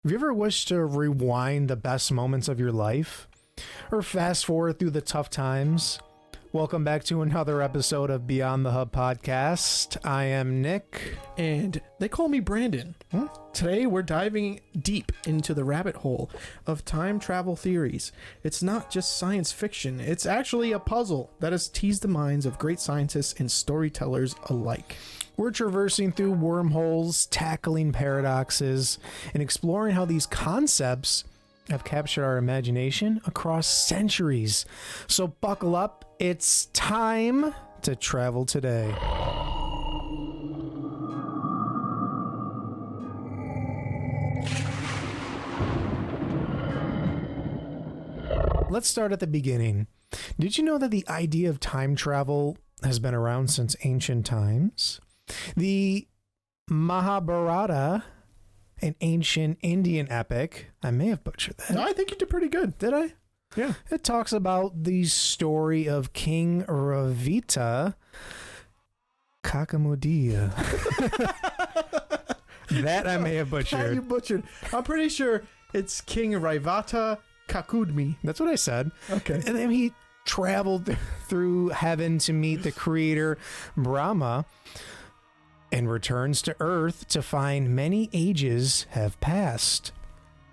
Have you ever wished to rewind the best moments of your life? Or fast forward through the tough times? Welcome back to another episode of Beyond the Hub podcast. I am Nick. And they call me Brandon. Today we're diving deep into the rabbit hole of time travel theories. It's not just science fiction, it's actually a puzzle that has teased the minds of great scientists and storytellers alike. We're traversing through wormholes, tackling paradoxes, and exploring how these concepts have captured our imagination across centuries. So buckle up, it's time to travel today. Let's start at the beginning. Did you know that the idea of time travel has been around since ancient times? The Mahabharata, an ancient Indian epic. I may have butchered that. No, I think you did pretty good. Did I? Yeah. It talks about the story of King Ravita Kakamudia. That I may have Yeah, butchered. you butchered. I'm pretty sure it's King Raivata Kakudmi. That's what I said. Okay. And then he traveled through heaven to meet the creator Brahma and returns to Earth to find many ages have passed.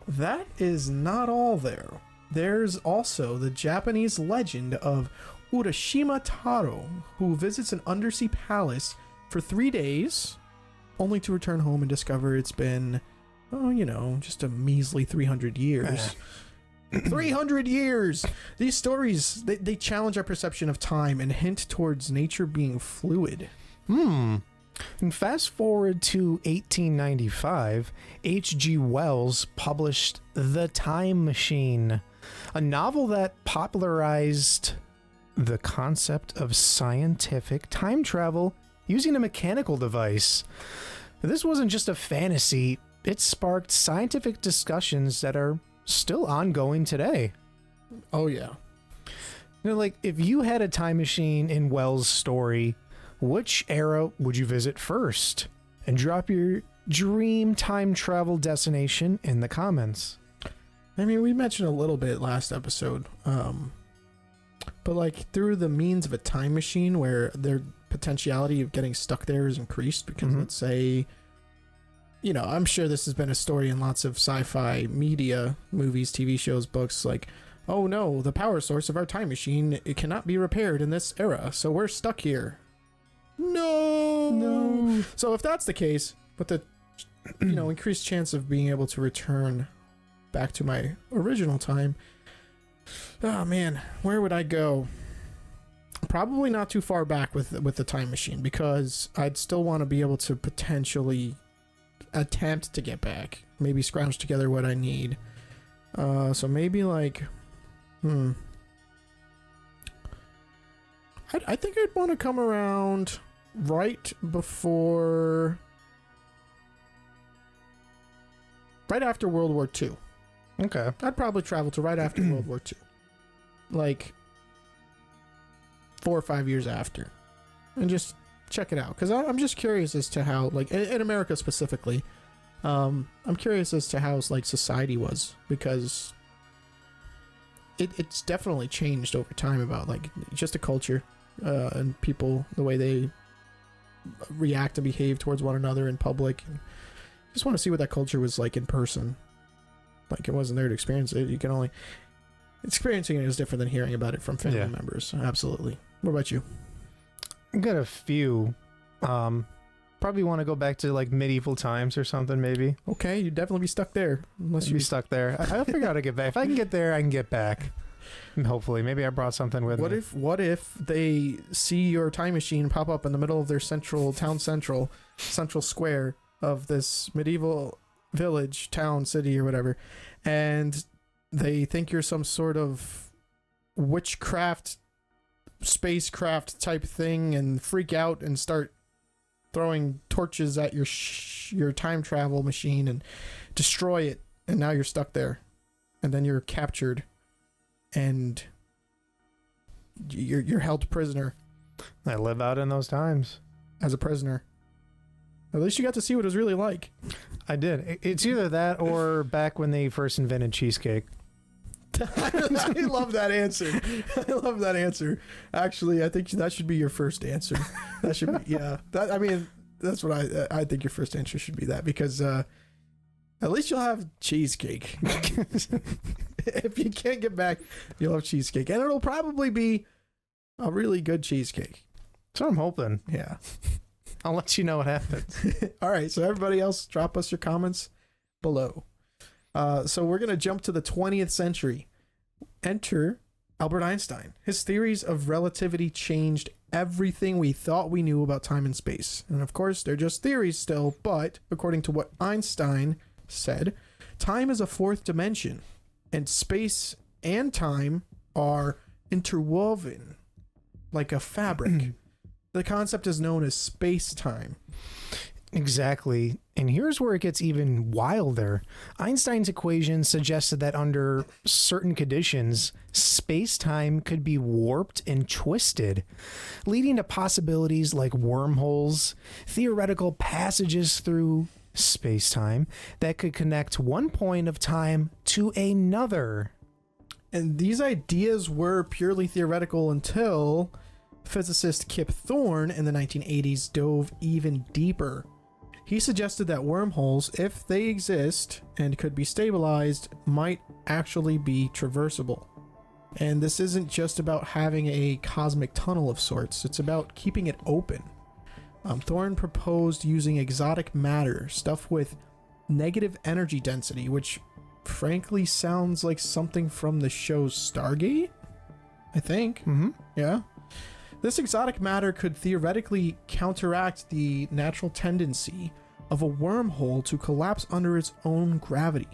That is not all there. There's also the Japanese legend of Urashima Taro, who visits an undersea palace for 3 days, only to return home and discover it's been, just a measly 300 years. 300 years! These stories, they challenge our perception of time and hint towards nature being fluid. And fast forward to 1895, H.G. Wells published The Time Machine, a novel that popularized the concept of scientific time travel using a mechanical device. This wasn't just a fantasy, it sparked scientific discussions that are still ongoing today. Oh, yeah. If you had a time machine in Wells' story, which era would you visit first? And drop your dream time travel destination in the comments. I mean, we mentioned a little bit last episode, but through the means of a time machine where their potentiality of getting stuck there is increased because let's say, I'm sure this has been a story in lots of sci-fi media, movies, TV shows, books, oh no, the power source of our time machine, it cannot be repaired in this era, so we're stuck here. No. So if that's the case, but the increased chance of being able to return back to my original time, oh man, where would I go? Probably not too far back with the time machine, because I'd still want to be able to potentially attempt to get back, maybe scrounge together what I need. So maybe I think I'd want to come around right after World War II. Okay. I'd probably travel to right after World War II. 4 or 5 years after. And just check it out. Because I'm just curious as to how, in America specifically, I'm curious as to how, society was. Because it's definitely changed over time about, just a culture. And people, the way they react and behave towards one another in public. And just want to see what that culture was like in person. It wasn't there to experience it. You can only... Experiencing it is different than hearing about it from family members. Absolutely. What about you? I got a few. Probably want to go back to medieval times or something, maybe. Okay, you'd definitely be stuck there. Unless You'd be stuck there. I'll figure out how to get back. If I can get there, I can get back. And hopefully. Maybe I brought something with me. What if they see your time machine pop up in the middle of their central square of this medieval village, town, city, or whatever, and they think you're some sort of witchcraft, spacecraft type thing and freak out and start throwing torches at your time travel machine and destroy it, and now you're stuck there, and then you're captured and you're held prisoner. I live out in those times as a prisoner. At least you got to see what it was really like. I did. It's either that or back when they first invented cheesecake. I love that answer. I love that answer. Actually, I think that should be your first answer. That should be, yeah. I mean, that's what I think your first answer should be that, because at least you'll have cheesecake. If you can't get back, you'll have cheesecake. And it'll probably be a really good cheesecake. So I'm hoping. Yeah. I'll let you know what happens. All right. So everybody else, drop us your comments below. So we're going to jump to the 20th century. Enter Albert Einstein. His theories of relativity changed everything we thought we knew about time and space. And of course, they're just theories still, but according to what Einstein said, time is a fourth dimension, and space and time are interwoven like a fabric. The concept is known as space-time. Exactly. And here's where it gets even wilder. Einstein's equation suggested that under certain conditions, space-time could be warped and twisted, leading to possibilities like wormholes, theoretical passages through space-time that could connect one point of time to another. And these ideas were purely theoretical until physicist Kip Thorne in the 1980s dove even deeper. He suggested that wormholes, if they exist and could be stabilized, might actually be traversable. And this isn't just about having a cosmic tunnel of sorts, it's about keeping it open. Thorne proposed using exotic matter, stuff with negative energy density, which frankly sounds like something from the show Stargate, I think. Mm-hmm. Yeah. This exotic matter could theoretically counteract the natural tendency of a wormhole to collapse under its own gravity,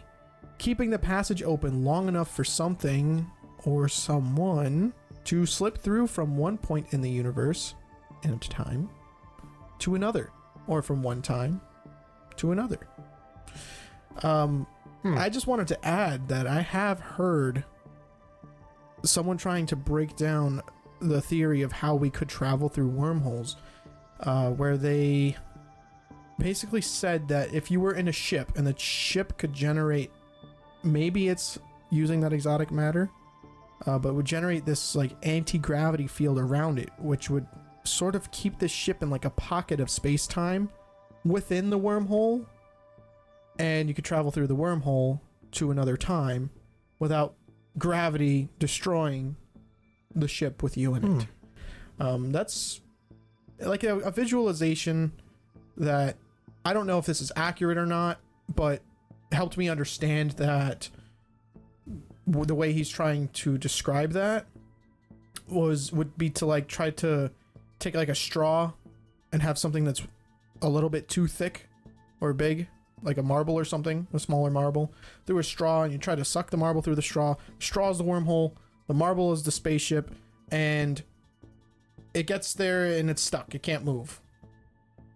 keeping the passage open long enough for something or someone to slip through from one point in the universe and time to another, or from one time to another. I just wanted to add that I have heard someone trying to break down the theory of how we could travel through wormholes, where they basically said that if you were in a ship and the ship could generate, maybe it's using that exotic matter, but would generate this like anti-gravity field around it, which would sort of keep the ship in like a pocket of space-time within the wormhole, and you could travel through the wormhole to another time without gravity destroying the ship with you in it. That's like a visualization that I don't know if this is accurate or not, but helped me understand that the way he's trying to describe that would be to like try to take like a straw and have something that's a little bit too thick or big, like a marble or something, a smaller marble, through a straw, and you try to suck the marble through the straw. Straw is the wormhole, the marble is the spaceship, and it gets there and it's stuck. It can't move.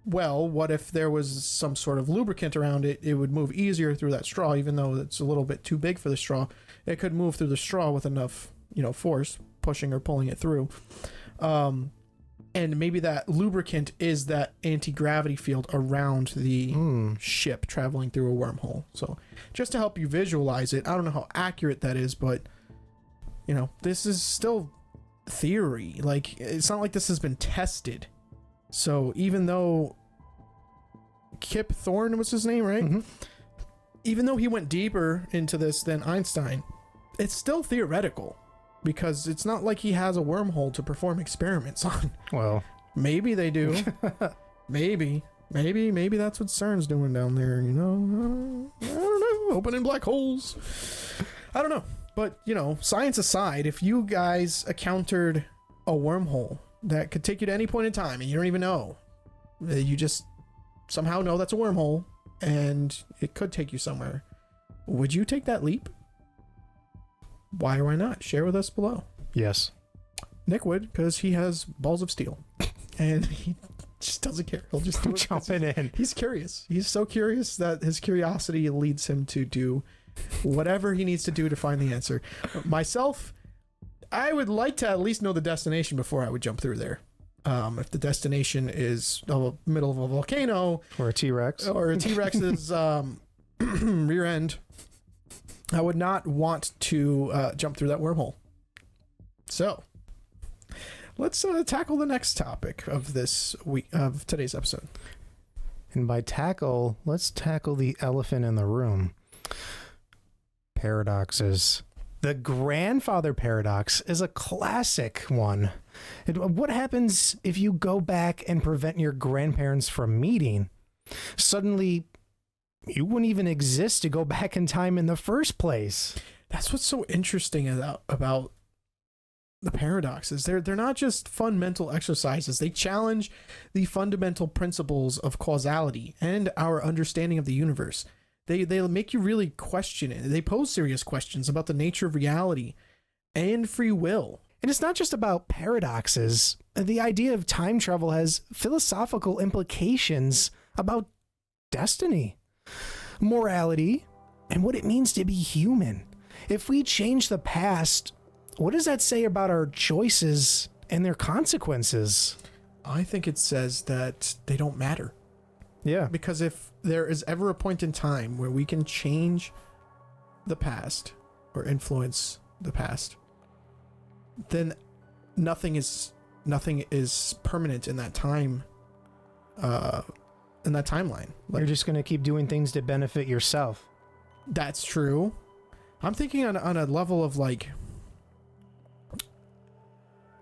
Well, what if there was some sort of lubricant around it? It would move easier through that straw, even though it's a little bit too big for the straw. It could move through the straw with enough, force, pushing or pulling it through. And maybe that lubricant is that anti-gravity field around the ship traveling through a wormhole. So just to help you visualize it, I don't know how accurate that is, but this is still theory. Like, it's not like this has been tested. So even though Kip Thorne was his name, right? Mm-hmm. Even though he went deeper into this than Einstein, it's still theoretical, because it's not like he has a wormhole to perform experiments on. Well, maybe they do. maybe that's what CERN's doing down there. I don't know, opening black holes. I don't know. But, science aside, if you guys encountered a wormhole that could take you to any point in time and you don't even know, you just somehow know that's a wormhole and it could take you somewhere, would you take that leap? Why or why not? Share with us below. Yes. Nick would, because he has balls of steel and he just doesn't care. He'll just do it. Jumping in. He's curious. He's so curious that his curiosity leads him to do whatever he needs to do to find the answer. Myself, I would like to at least know the destination before I would jump through there. If the destination is the middle of a volcano Or a T-Rex. or a T-Rex's rear end, I would not want to jump through that wormhole. So let's tackle the next topic of this week of today's episode. And by tackle, let's tackle the elephant in the room. Paradoxes. The grandfather paradox is a classic one. What happens if you go back and prevent your grandparents from meeting? Suddenly, you wouldn't even exist to go back in time in the first place. That's what's so interesting about the paradoxes. They're not just fun mental exercises. They challenge the fundamental principles of causality and our understanding of the universe. They make you really question it. They pose serious questions about the nature of reality and free will. And it's not just about paradoxes. The idea of time travel has philosophical implications about destiny, morality, and what it means to be human. If we change the past, what does that say about our choices and their consequences? I think it says that they don't matter. Yeah. Because if there is ever a point in time where we can change the past or influence the past, then nothing is permanent in that time, in that timeline. You're just going to keep doing things to benefit yourself. That's true. I'm thinking on a level of like,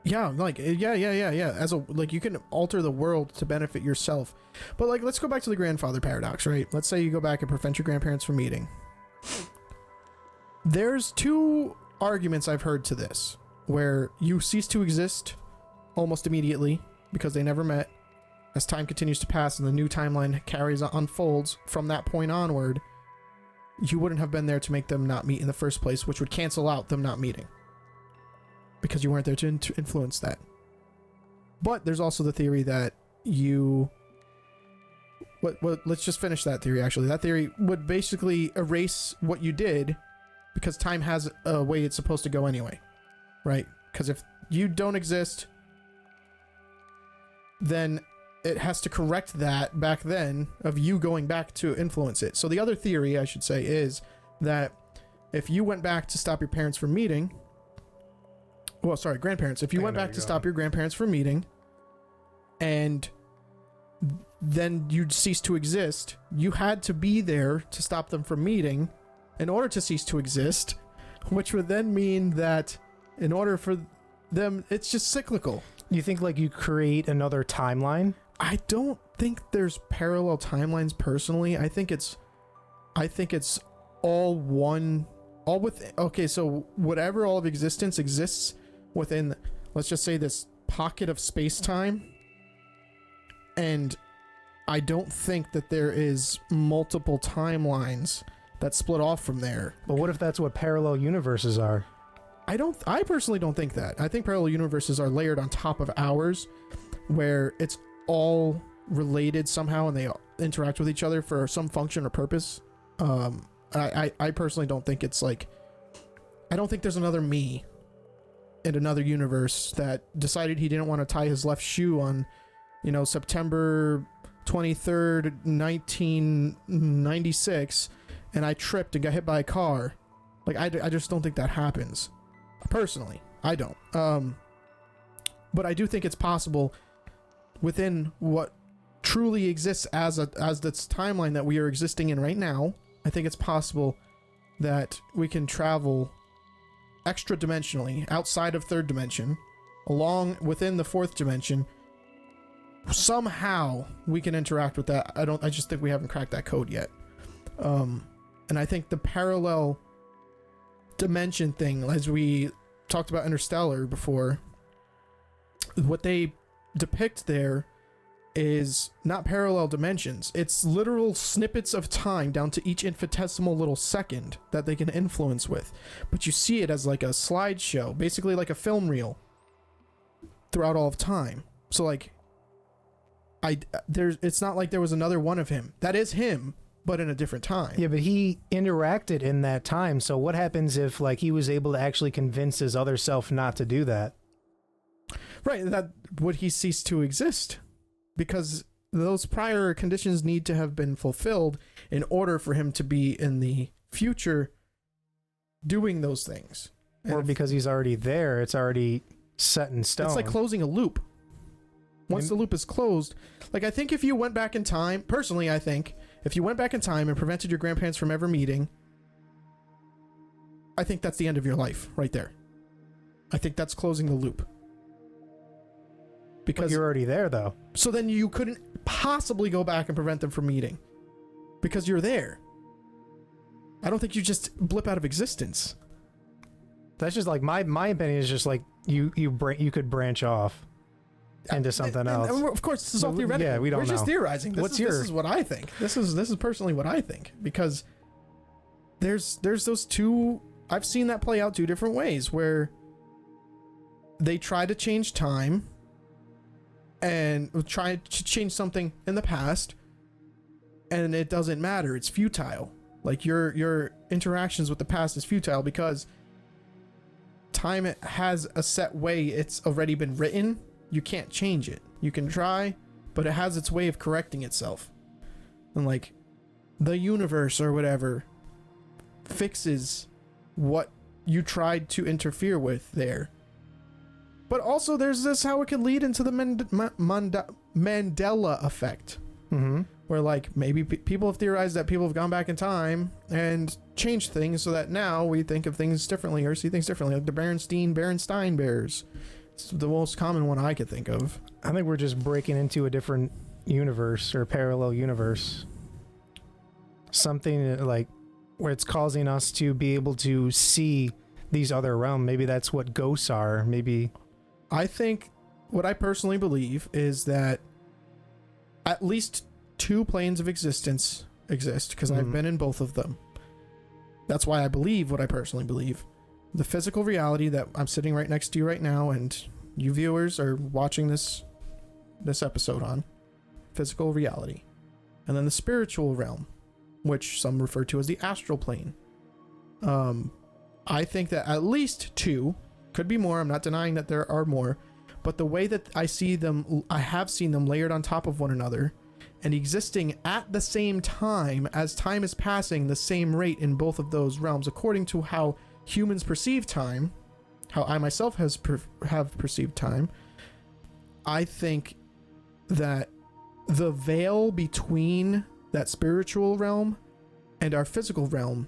yeah. As a, like, you can alter the world to benefit yourself. But like, let's go back to the grandfather paradox, right? Let's say you go back and prevent your grandparents from meeting. There's two arguments I've heard to this, where you cease to exist almost immediately because they never met. As time continues to pass and the new timeline unfolds from that point onward, you wouldn't have been there to make them not meet in the first place, which would cancel out them not meeting because you weren't there to influence that. But there's also the theory that let's just finish that theory. Actually, that theory would basically erase what you did because time has a way it's supposed to go anyway, right? Because if you don't exist, then it has to correct that back then of you going back to influence it. So the other theory, I should say, is that if you went back to stop your parents from meeting, grandparents, if you went back to stop your grandparents from meeting and then you'd cease to exist, you had to be there to stop them from meeting in order to cease to exist, which would then mean that in order for them, it's just cyclical. You think like you create another timeline? I don't think there's parallel timelines personally. I think it's all one, all with, okay, so whatever all of existence exists within, let's just say, this pocket of space-time, and I don't think that there is multiple timelines that split off from there. But what if that's what parallel universes are? I personally don't think that. I think parallel universes are layered on top of ours, where it's all related somehow and they interact with each other for some function or purpose. I personally don't think it's like, I don't think there's another me in another universe that decided he didn't want to tie his left shoe on, September 23rd, 1996, and I tripped and got hit by a car. Like, I just don't think that happens. Personally, I don't. But I do think it's possible within what truly exists as this timeline that we are existing in right now. I think it's possible that we can travel extra dimensionally outside of third dimension, along within the fourth dimension. Somehow we can interact with that. I just think we haven't cracked that code yet. And I think the parallel dimension thing, as we talked about Interstellar before, what they depict there is not parallel dimensions. It's literal snippets of time down to each infinitesimal little second that they can influence with. But you see it as like a slideshow, basically like a film reel throughout all of time. So like, it's not like there was another one of him. That is him, but in a different time. Yeah, but he interacted in that time. So what happens if like he was able to actually convince his other self not to do that? Right, that would he cease to exist? Because those prior conditions need to have been fulfilled in order for him to be in the future doing those things. Or because he's already there, it's already set in stone. It's like closing a loop. Once the loop is closed, like I think if you went back in time, personally I think, if you went back in time and prevented your grandparents from ever meeting, I think that's the end of your life right there. I think that's closing the loop. Because but you're already there, though. So then you couldn't possibly go back and prevent them from meeting. Because you're there. I don't think you just blip out of existence. That's just like, my opinion is just like, you could branch off into something else. And of course, this is all theoretical. Yeah, we don't know. We're just theorizing. This is what I think. This is personally what I think. Because there's those two... I've seen that play out two different ways, where they try to change time and try to change something in the past, and it doesn't matter. It's futile. Like your interactions with the past is futile because time has a set way it's already been written. You can't change it. You can try, but it has its way of correcting itself. And like the universe or whatever fixes what you tried to interfere with there. But also there's this how it could lead into the Mandela effect. Mm-hmm. Where like maybe people have theorized that people have gone back in time and changed things so that now we think of things differently or see things differently. Like the Berenstain Bears. It's the most common one I could think of. I think we're just breaking into a different universe or parallel universe. Something like where it's causing us to be able to see these other realms. Maybe that's what ghosts are. Maybe. I think what I personally believe is that at least two planes of existence exist, because I've been in both of them. That's why I believe what I personally believe. The physical reality that I'm sitting right next to you right now, and you viewers are watching this episode on. Physical reality. And then the spiritual realm, which some refer to as the astral plane. I think that at least two, could be more, I'm not denying that there are more, but the way that I see them, I have seen them layered on top of one another and existing at the same time as time is passing the same rate in both of those realms, according to how humans perceive time, how I myself have perceived time. I think that the veil between that spiritual realm and our physical realm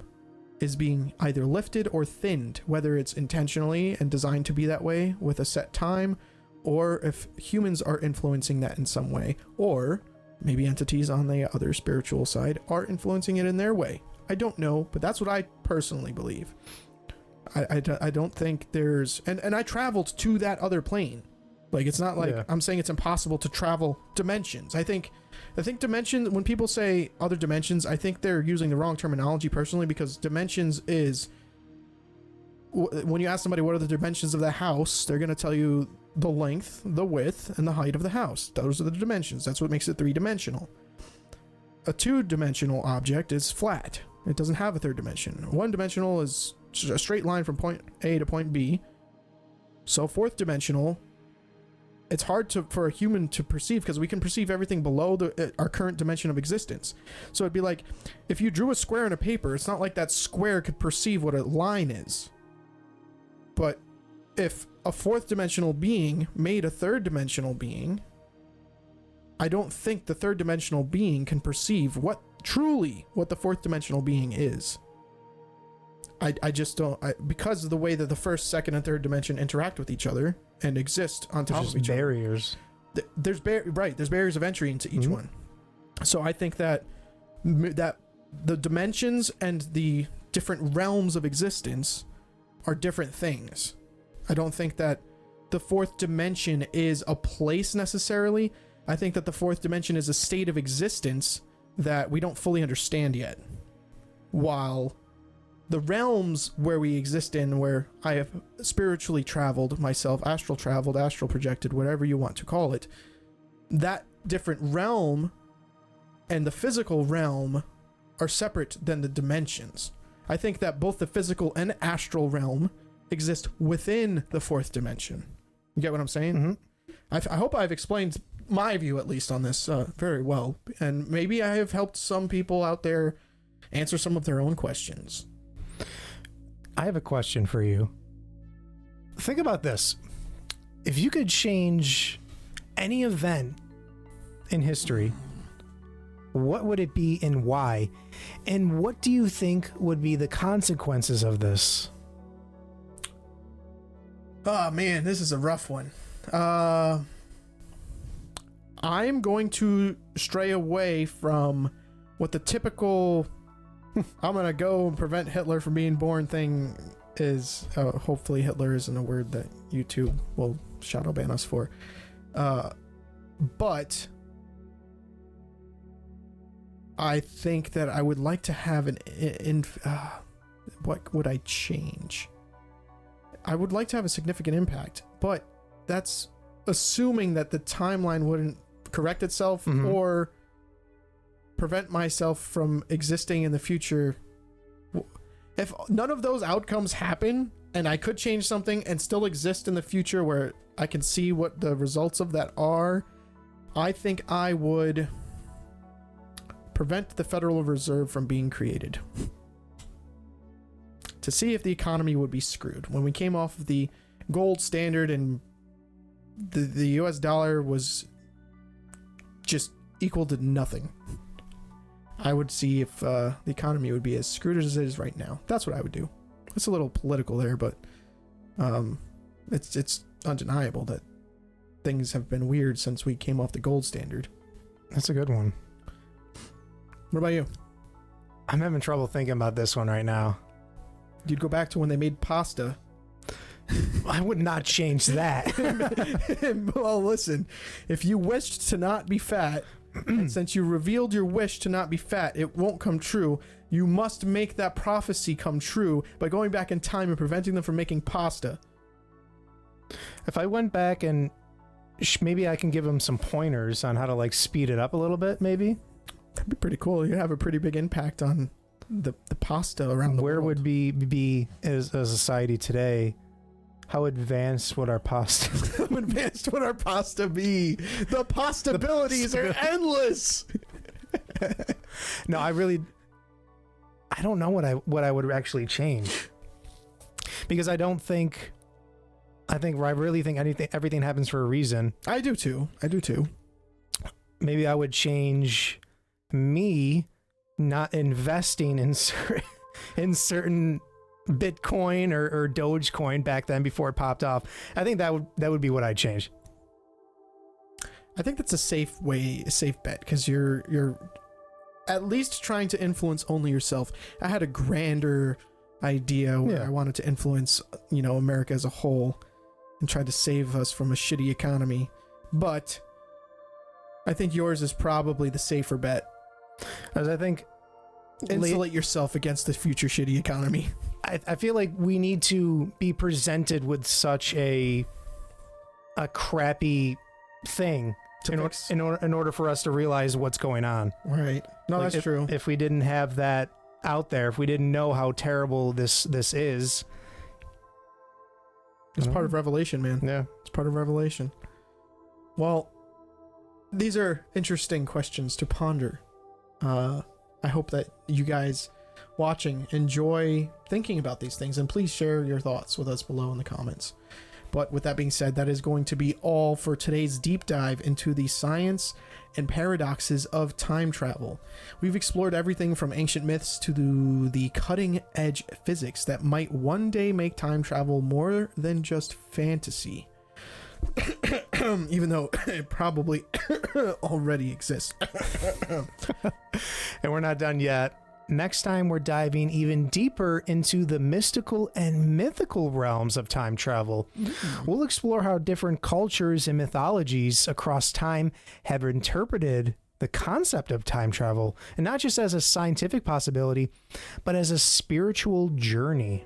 is being either lifted or thinned, whether it's intentionally and designed to be that way with a set time, or if humans are influencing that in some way, or maybe entities on the other spiritual side are influencing it in their way. I don't know, but that's what I personally believe. I don't think there's... And I traveled to that other plane. Like, it's not like I'm saying it's impossible to travel dimensions. I think dimension, when people say other dimensions, I think they're using the wrong terminology personally, because dimensions is... When you ask somebody what are the dimensions of the house, they're going to tell you the length, the width, and the height of the house. Those are the dimensions. That's what makes it three-dimensional. A two-dimensional object is flat. It doesn't have a third dimension. One-dimensional is a straight line from point A to point B. So fourth dimensional, it's hard for a human to perceive, because we can perceive everything below our current dimension of existence. So it'd be like, if you drew a square in a paper, it's not like that square could perceive what a line is. But if a fourth dimensional being made a third dimensional being, I don't think the third dimensional being can perceive what the fourth dimensional being is. I just don't, because of the way that the first, second, and third dimension interact with each other and exist on top of each barriers. other. There's barriers of entry into each one. So I think that the dimensions and the different realms of existence are different things. I don't think that the fourth dimension is a place necessarily. I think that the fourth dimension is a state of existence that we don't fully understand yet. While the realms where we exist in, where I have spiritually traveled myself, astral traveled, astral projected, whatever you want to call it, that different realm and the physical realm are separate than the dimensions. I think that both the physical and astral realm exist within the fourth dimension. You get what I'm saying? I hope I've explained my view, at least, on this very well. And maybe I have helped some people out there answer some of their own questions. I have a question for you. Think about this. If you could change any event in history, what would it be and why? And what do you think would be the consequences of this? Oh, man, this is a rough one. I'm going to stray away from what the typical I'm going to go and prevent Hitler from being born thing is. Hopefully Hitler isn't a word that YouTube will shadow ban us for. But I think that I would like to have what would I change? I would like to have a significant impact, but that's assuming that the timeline wouldn't correct itself or prevent myself from existing in the future. If none of those outcomes happen and I could change something and still exist in the future where I can see what the results of that are, I think I would prevent the Federal Reserve from being created. To see if the economy would be screwed. When we came off of the gold standard and the US dollar was just equal to nothing, I would see if the economy would be as screwed as it is right now. That's what I would do. It's a little political there, but it's undeniable that things have been weird since we came off the gold standard. That's a good one. What about you? I'm having trouble thinking about this one right now. You'd go back to when they made pasta. I would not change that. Well, listen, if you wished to not be fat, and since you revealed your wish to not be fat, it won't come true. You must make that prophecy come true by going back in time and preventing them from making pasta. If I went back and maybe I can give them some pointers on how to like speed it up a little bit, maybe. That'd be pretty cool. You'd have a pretty big impact on the pasta around the world. Where would be as a society today? How advanced would our pasta? How advanced would our pasta be? The possibilities are endless. No, I don't know what I would actually change, because I really think everything happens for a reason. I do too. Maybe I would change me not investing in certain Bitcoin or Dogecoin back then before it popped off. I think that would be what I'd change. I think that's a safe bet, because you're at least trying to influence only yourself. I had a grander idea where I wanted to influence, America as a whole and try to save us from a shitty economy. But I think yours is probably the safer bet. As I think insulate yourself against the future shitty economy. I feel like we need to be presented with such a crappy thing in order for us to realize what's going on. Right. No, like that's true. If we didn't have that out there, if we didn't know how terrible this is, it's part of Revelation, man. Yeah, it's part of Revelation. Well, these are interesting questions to ponder. I hope that you guys watching enjoy thinking about these things, and please share your thoughts with us below in the comments. But with that being said, that is going to be all for today's deep dive into the science and paradoxes of time travel. We've explored everything from ancient myths to the cutting edge physics that might one day make time travel more than just fantasy. Even though it probably already exists. And we're not done yet. Next time, we're diving even deeper into the mystical and mythical realms of time travel. We'll explore how different cultures and mythologies across time have interpreted the concept of time travel, and not just as a scientific possibility, but as a spiritual journey.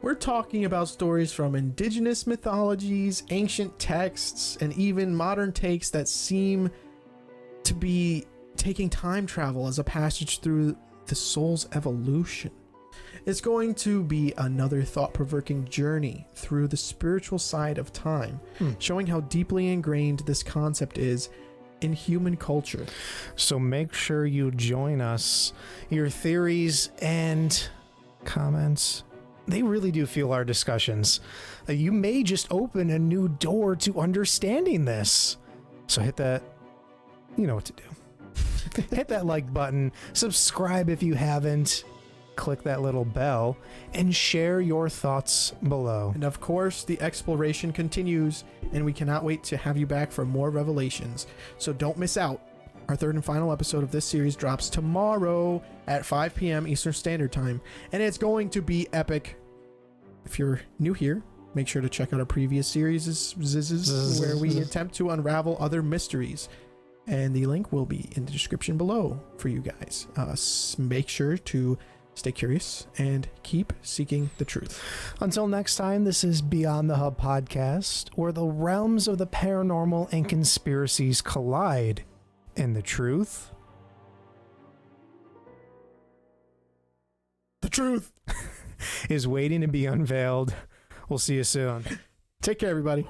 We're talking about stories from indigenous mythologies, ancient texts, and even modern takes that seem to be taking time travel as a passage through the soul's evolution. It's going to be another thought-provoking journey through the spiritual side of time, showing how deeply ingrained this concept is in human culture. So make sure you join us. Your theories and comments, they really do fuel our discussions. You may just open a new door to understanding this. So hit that, you know what to do. Hit that like button, subscribe if you haven't, click that little bell, and share your thoughts below. And of course, the exploration continues, and we cannot wait to have you back for more revelations. So don't miss out. Our third and final episode of this series drops tomorrow at 5 p.m. Eastern Standard Time, and it's going to be epic. If you're new here, make sure to check out our previous series where we attempt to unravel other mysteries. And the link will be in the description below for you guys. Make sure to stay curious and keep seeking the truth. Until next time, this is Beyond the Hub podcast, where the realms of the paranormal and conspiracies collide, and the truth is waiting to be unveiled. We'll see you soon. Take care, everybody.